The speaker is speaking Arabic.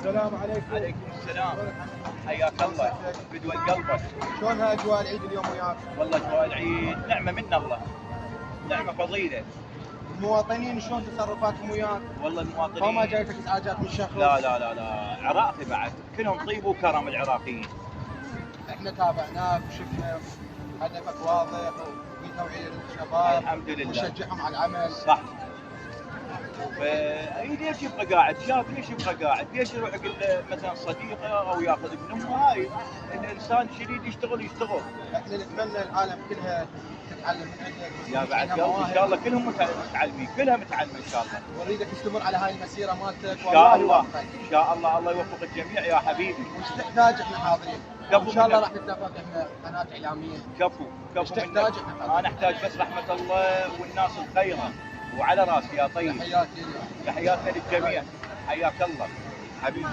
السلام عليكم. عليكم السلام. حياك الله بدوى قلبك. شلونها اجواء العيد اليوم وياك؟ والله اجواء العيد نعمه من الله، نعمه فضيله. المواطنين شلون تصرفاتهم وياك؟ والله المواطنين ما جايتك ازعاجات من شخص؟ لا عراقي بعد، كلهم طيب وكرم العراقيين. احنا تابعناك وشفنا هدفك واضح وفي توعيه للشباب الحمد لله وشجعهم على العمل. صح. ليش يبقى قاعد؟ شاب ليش يبقى قاعد؟ ليش يروح يقول له مثلا صديقه او ياخذ ابن امه؟ هاي الانسان شريد يشتغل. احنا نتمنى العالم كلها تتعلم من عندك. يا بعد قلبي ان شاء الله كلهم متعلمين، كلها متعلمه ان شاء الله. ونريدك تستمر على هاي المسيره مالتك. ان شاء الله ان شاء الله، الله يوفق الجميع يا حبيبي. وش تحتاج احنا حاضرين. ان شاء الله راح نتفق احنا قناه اعلاميه. كفو وش تحتاج احنا؟ انا احتاج بس رحمه الله والناس الخيره، وعلى راسي يا طيب. تحياتي تحياتنا للجميع. حياك الله حبيبي.